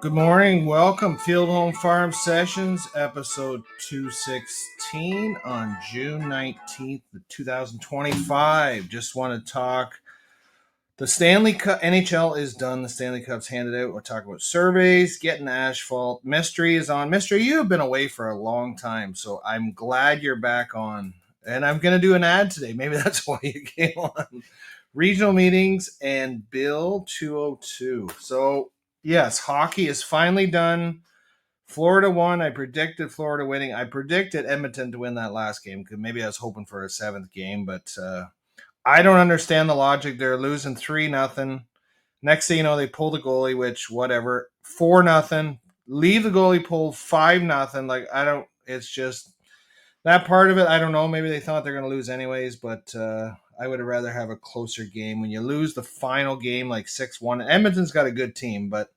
Good morning. Welcome. Field Home Farm Sessions, episode 216 on June 19th, 2025. Just want to talk. The Stanley Cup, NHL is done. The Stanley Cup's handed out. We'll talk about surveys, getting asphalt. Mystery is on. Mystery, you have been away for a long time, so I'm glad you're back on. And I'm going to do an ad today. Maybe that's why you came on. Regional meetings and Bill 202. So, yes, hockey is finally done. Florida won. I predicted Florida winning. I predicted Edmonton to win that last game because maybe I was hoping for a seventh game, but I don't understand the logic. They're losing 3-0. Next thing you know, they pull the goalie, which whatever. 4-0. Leave the goalie pulled 5-0. Like I don't. It's just that part of it. I don't know. Maybe they thought they're going to lose anyways, but I would rather have a closer game. When you lose the final game like 6-1, Edmonton's got a good team, but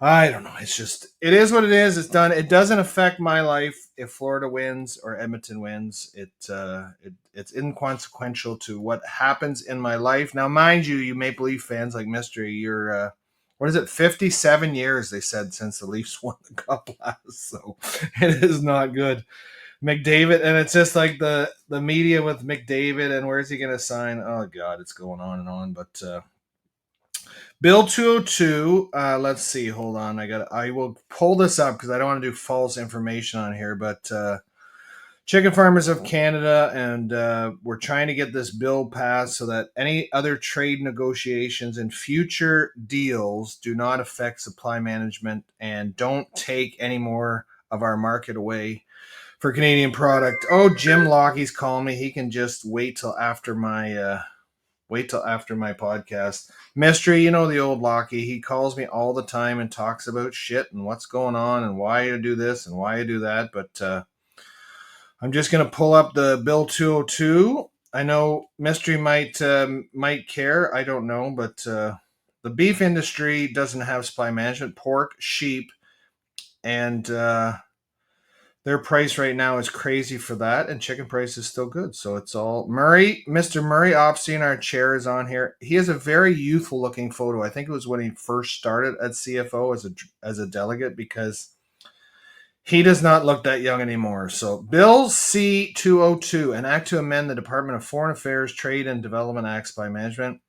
I don't know. It's just it is what it is. It's done. It doesn't affect my life if Florida wins or Edmonton wins. It's inconsequential to what happens in my life. Now, mind you, you Maple Leaf fans like Mystery, you're what is it? 57 years they said since the Leafs won the Cup last. So it is not good. McDavid, and it's just like the media with McDavid and where's he going to sign? Oh God, it's going on and on. But Bill 202. Let's see. Hold on. I will pull this up because I don't want to do false information on here. But Chicken Farmers of Canada, and we're trying to get this bill passed so that any other trade negotiations and future deals do not affect supply management and don't take any more of our market away for Canadian product. Oh, Jim Lockie's calling me. He can just wait till after my podcast. Mystery, you know the old Lockie. He calls me all the time and talks about shit and what's going on and why you do this and why you do that. But I'm just gonna pull up the Bill 202. I know Mystery might care. I don't know, but the beef industry doesn't have supply management. Pork, sheep, and their price right now is crazy for that, and chicken price is still good. So it's all Mr. Murray Opstein, our chair, is on here. He has a very youthful looking photo. I think it was when he first started at CFO as a delegate because he does not look that young anymore. So Bill C-202, an act to amend the Department of Foreign Affairs, Trade and Development Acts by Management.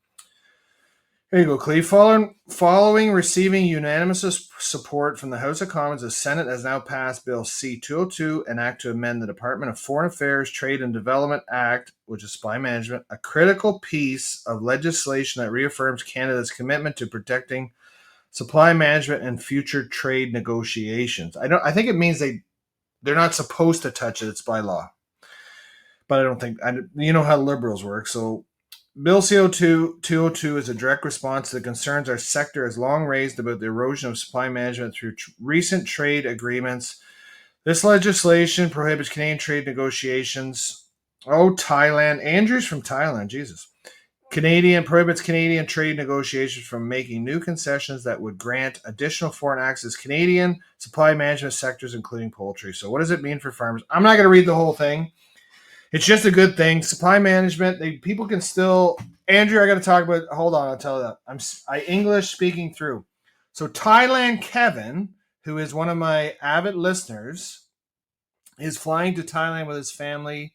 There you go, Cleve. Following receiving unanimous support from the House of Commons, the Senate has now passed Bill C-202, an act to amend the Department of Foreign Affairs, Trade and Development Act, which is supply management, a critical piece of legislation that reaffirms Canada's commitment to protecting supply management and future trade negotiations. I think it means they're not supposed to touch it. It's by law. But I don't think, you know how liberals work, so Bill CO2 is a direct response to the concerns our sector has long raised about the erosion of supply management through recent trade agreements. This legislation prohibits Canadian trade negotiations. Oh, Thailand. Andrew's from Thailand. Jesus. Prohibits Canadian trade negotiations from making new concessions that would grant additional foreign access Canadian supply management sectors, including poultry. So what does it mean for farmers? I'm not going to read the whole thing. It's just a good thing. Supply management, people can still. Andrew, I got to talk about. Hold on, I'll tell you that. I English speaking through. So Thailand Kevin, who is one of my avid listeners, is flying to Thailand with his family.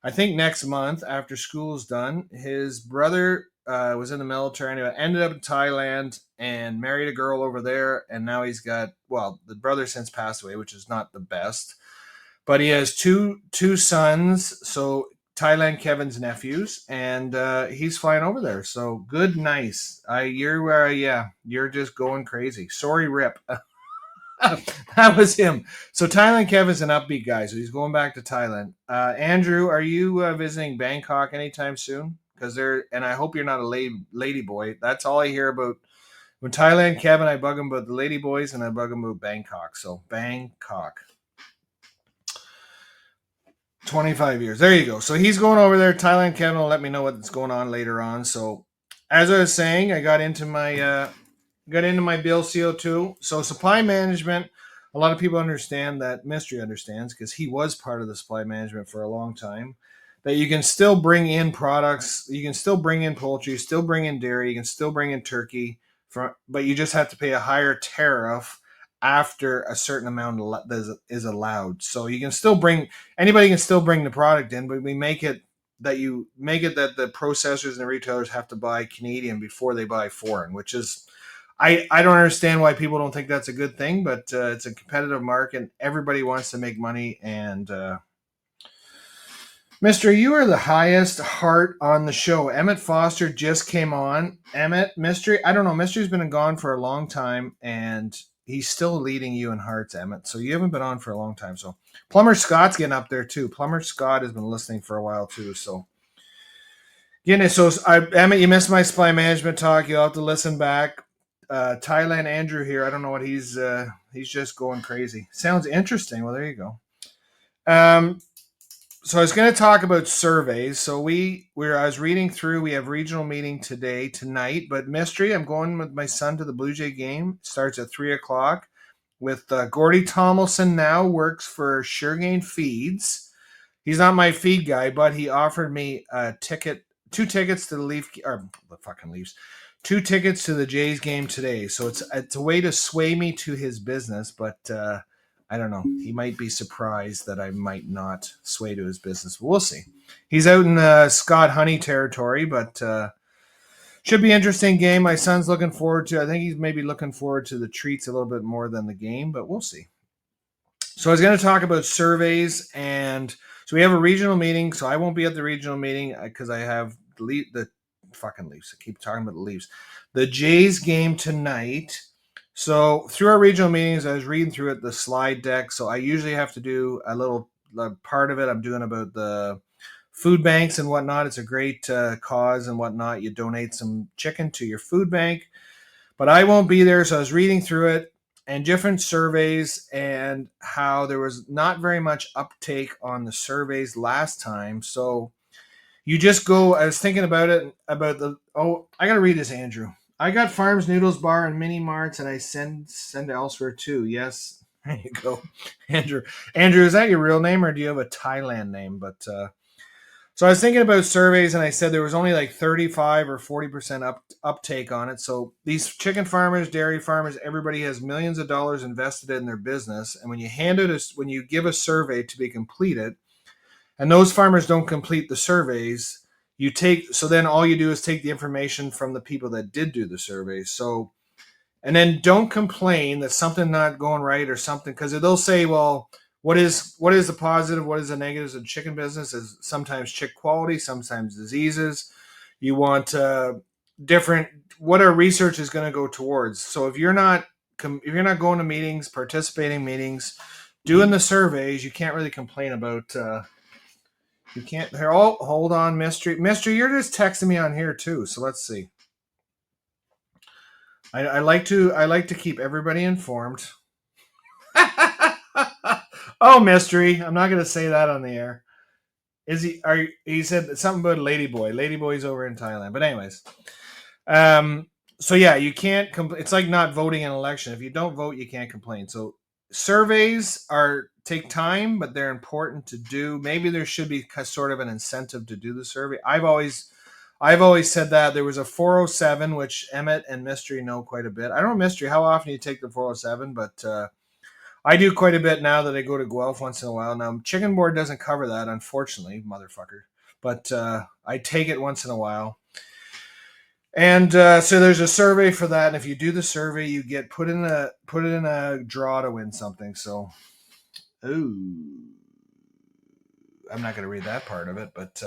I think next month after school is done. His brother was in the military anyway, ended up in Thailand and married a girl over there, and now he's got the brother since passed away, which is not the best. But he has two sons, so Thailand Kevin's nephews, and he's flying over there. So good, nice. You're just going crazy. Sorry, Rip. That was him. So Thailand Kevin's an upbeat guy, so he's going back to Thailand. Andrew, are you visiting Bangkok anytime soon? And I hope you're not a lady boy. That's all I hear about. When Thailand Kevin, I bug him about the lady boys, and I bug him about Bangkok. So Bangkok. 25 years. There you go. So he's going over there. Thailand Kevin will let me know what's going on later on. So as I was saying, I got into my Bill CO2. So supply management, a lot of people understand that. Mystery understands because he was part of the supply management for a long time. That you can still bring in products. You can still bring in poultry, still bring in dairy. You can still bring in turkey but you just have to pay a higher tariff after a certain amount is allowed. So you can still anybody can still bring the product in, but we make it that the processors and the retailers have to buy Canadian before they buy foreign, which is I don't understand why people don't think that's a good thing, but it's a competitive market. Everybody wants to make money, and Mister, you are the highest heart on the show. Emmett Foster just came on. Emmett, Mystery, I don't know. Mystery's been gone for a long time, and he's still leading you in hearts, Emmett. So you haven't been on for a long time. So Plumber Scott's getting up there too. Plumber Scott has been listening for a while too. So Emmett, you missed my supply management talk. You'll have to listen back. Thailand Andrew here. I don't know what he's just going crazy. Sounds interesting. Well, there you go. So I was going to talk about surveys. So I was reading through. We have regional meeting tonight. But Mystery, I'm going with my son to the Blue Jay game. It starts at 3:00 with Gordy Tomlinson. Now works for Suregain Feeds. He's not my feed guy, but he offered me a ticket, 2 tickets to the fucking Leafs, 2 tickets to the Jays game today. So it's a way to sway me to his business, but I don't know. He might be surprised that I might not sway to his business. But we'll see. He's out in Scott Honey territory, but should be an interesting game. My son's looking forward to. I think he's maybe looking forward to the treats a little bit more than the game, but we'll see. So I was going to talk about surveys, and so we have a regional meeting. So I won't be at the regional meeting because I have the fucking Leafs. I keep talking about the Leafs. The Jays game tonight. So through our regional meetings, I was reading through it, the slide deck. So I usually have to do a little part of it. I'm doing about the food banks and whatnot. It's a great cause and whatnot. You donate some chicken to your food bank. But I won't be there. So I was reading through it and different surveys and how there was not very much uptake on the surveys last time. So you just go, I was thinking about it, I got to read this, Andrew. I got Farms Noodles Bar and Mini Marts, and I send elsewhere too. Yes, there you go, Andrew. Andrew, is that your real name, or do you have a Thailand name? But so I was thinking about surveys, and I said there was only like 35 or 40% uptake on it. So these chicken farmers, dairy farmers, everybody has millions of dollars invested in their business, and when you give a survey to be completed, and those farmers don't complete the surveys, then all you do is take the information from the people that did do the surveys. So, and then don't complain that something not going right or something, because they'll say, well, what is the positive, what is the negatives of chicken business? Is sometimes chick quality, sometimes diseases. You want different, what our research is going to go towards. So if you're not going to meetings, participating meetings, doing the surveys, you can't really complain about. You can't. Here, hold on, Mystery. Mystery, you're just texting me on here too. So let's see. I like to keep everybody informed. Oh, Mystery, I'm not going to say that on the air. Is he? He said something about Ladyboy. Ladyboy's over in Thailand. But anyways, so yeah, you can't. It's like not voting in an election. If you don't vote, you can't complain. So surveys take time, but they're important to do. Maybe there should be sort of an incentive to do the survey. I've always said that. There was a 407, which Emmett and Mystery know quite a bit. I don't know, Mystery, how often you take the 407, but I do quite a bit now that I go to Guelph once in a while. Now, Chicken Board doesn't cover that, unfortunately, motherfucker. But I take it once in a while. And so there's a survey for that, and if you do the survey, you get put in a draw to win something. So, ooh, I'm not going to read that part of it. But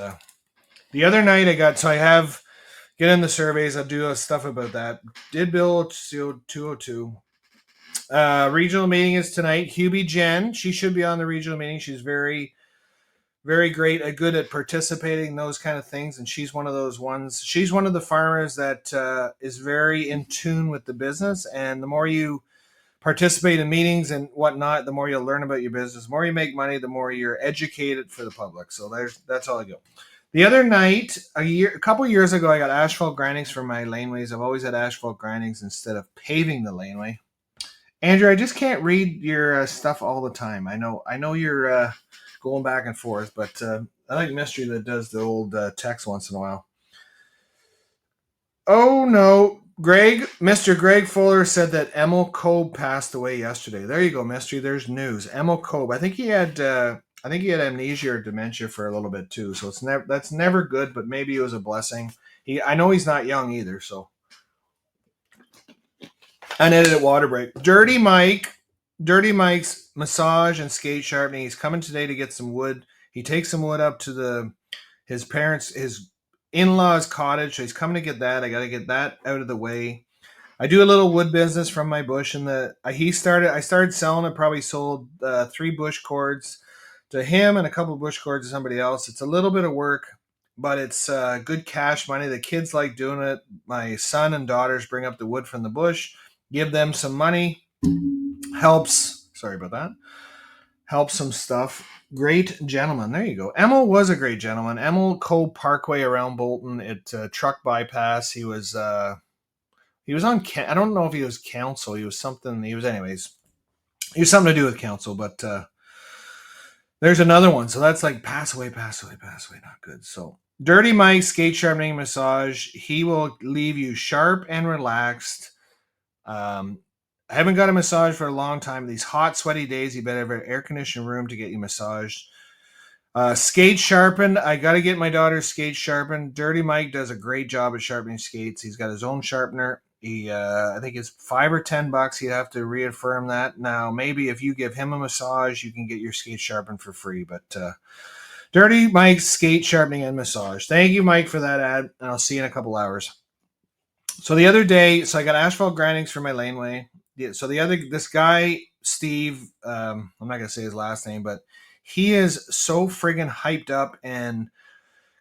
the other night get in the surveys. I'll do stuff about that. Did Bill 202. Regional meeting is tonight. Hubie Jen, she should be on the regional meeting. She's very, very great, good at participating in those kind of things. And she's one of those ones. She's one of the farmers that is very in tune with the business. And the more you participate in meetings and whatnot, the more you'll learn about your business. The more you make money, the more you're educated for the public. So that's all I go. The other night, a couple years ago, I got asphalt grindings for my laneways. I've always had asphalt grindings instead of paving the laneway. Andrew, I just can't read your stuff all the time. I know you're going back and forth, but I like Mystery that does the old text once in a while. Oh no, Mr. Greg Fuller said that Emil Kobe passed away yesterday. There you go, mystery. There's news. Emil Kobe. I think he had amnesia or dementia for a little bit too. So that's never good, but maybe it was a blessing. I know he's not young either. So unedited water break. Dirty Mike's massage and skate sharpening. He's coming today to get some wood. He takes some wood up to his in-laws' cottage. So he's coming to get that. I got to get that out of the way. I do a little wood business from my bush, and I started selling it. Probably sold 3 bush cords to him and a couple of bush cords to somebody else. It's a little bit of work, but it's good cash money. The kids like doing it. My son and daughters bring up the wood from the bush, give them some money. Helps. Sorry about that. Helps some stuff. Great gentleman. There you go. Emil was a great gentleman. Emil Cole Parkway around Bolton at truck bypass. He was on. I don't know if he was council. He was something. He was something to do with council. But there's another one. So that's like pass away. Not good. So Dirty Mike skate sharpening massage. He will leave you sharp and relaxed. I haven't got a massage for a long time. These hot, sweaty days, you better have an air-conditioned room to get you massaged. Skate sharpened. I got to get my daughter's skate sharpened. Dirty Mike does a great job at sharpening skates. He's got his own sharpener. I think it's $5 or $10. You'd have to reaffirm that. Now, maybe if you give him a massage, you can get your skate sharpened for free. But Dirty Mike's skate sharpening and massage. Thank you, Mike, for that ad, and I'll see you in a couple hours. So the other day, I got asphalt grindings for my laneway. So this guy, Steve, I'm not going to say his last name, but he is so friggin' hyped up and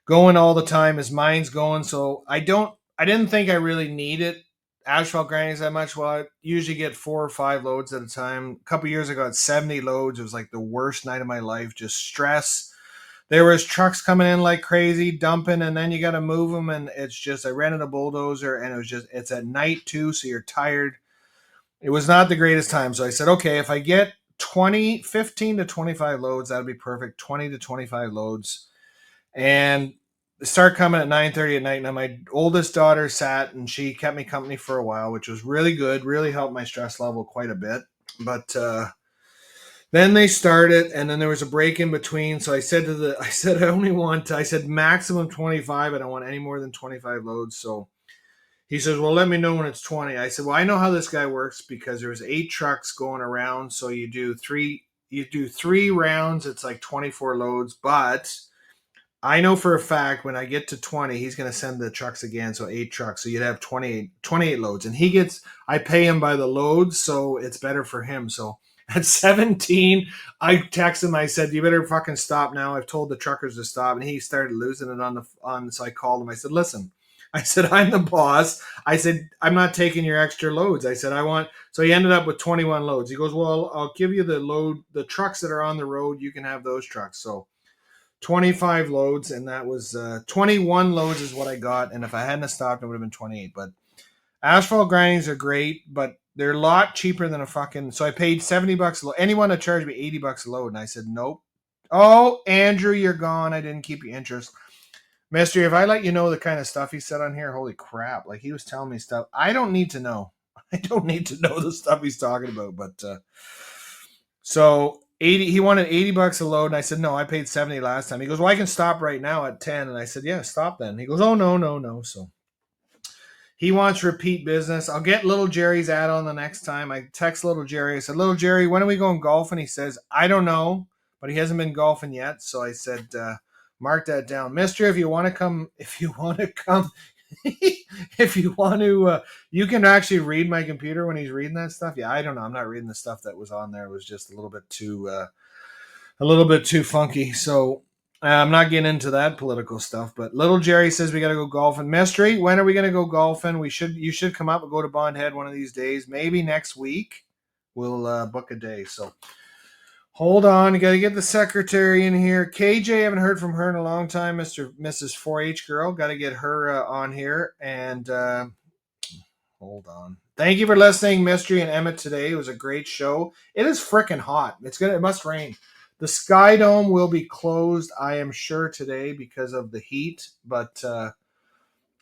going all the time. His mind's going. So I didn't think I really needed asphalt grindings that much. Well, I usually get 4 or 5 loads at a time. A couple years ago, I had 70 loads. It was like the worst night of my life. Just stress. There was trucks coming in like crazy, dumping, and then you got to move them. And it's just, I rented a bulldozer, and it's at night too, so you're tired. It was not the greatest time. So I said, okay, if I get 15 to 25 loads, that'd be perfect. 20 to 25 loads. And start coming at 9:30 at night. Now my oldest daughter sat and she kept me company for a while, which was really good, really helped my stress level quite a bit. But then they started, and then there was a break in between. So I said I said maximum 25. I don't want any more than 25 loads. So he says, well, let me know when it's 20. I said, well, I know how this guy works because there was 8 trucks going around. So you do three rounds. It's like 24 loads. But I know for a fact when I get to 20, he's going to send the trucks again. So 8 trucks. So you'd have 28 loads. And I pay him by the loads. So it's better for him. So at 17, I texted him. I said, you better fucking stop now. I've told the truckers to stop. And he started losing it so I called him. I said, listen. I said, I'm the boss. I said, I'm not taking your extra loads. I said, so he ended up with 21 loads. He goes, well, I'll give you the trucks that are on the road. You can have those trucks. So 25 loads, and that was 21 loads is what I got. And if I hadn't stopped, it would have been 28. But asphalt grindings are great, but they're a lot cheaper than so I paid $70 a load. Anyone that charged me $80 a load. And I said, nope. Oh, Andrew, you're gone. I didn't keep your interest. Mystery, if I let you know the kind of stuff he said on here, holy crap. Like, he was telling me stuff. I don't need to know. I don't need to know the stuff he's talking about. But, so he wanted $80 a load. And I said, no, I paid 70 last time. He goes, well, I can stop right now at 10. And I said, yeah, stop then. He goes, oh, no. So he wants repeat business. I'll get little Jerry's ad on the next time. I text little Jerry. I said, little Jerry, when are we going golfing? He says, I don't know, but he hasn't been golfing yet. So I said, mark that down. Mister, if you want to come, you can actually read my computer when he's reading that stuff. Yeah, I don't know. I'm not reading the stuff that was on there. It was just a little bit too funky. So I'm not getting into that political stuff. But little Jerry says we got to go golfing. Mystery, when are we going to go golfing? You should come up and go to Bond Head one of these days. Maybe next week. We'll book a day. So hold on, you got to get the secretary in here. KJ, haven't heard from her in a long time. Mrs. 4-H girl, got to get her on here. And hold on. Thank you for listening, Mystery and Emmett, today. It was a great show. It is freaking hot. It must rain. The Sky Dome will be closed, I am sure, today because of the heat. But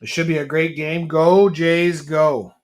It should be a great game. Go, Jays, go.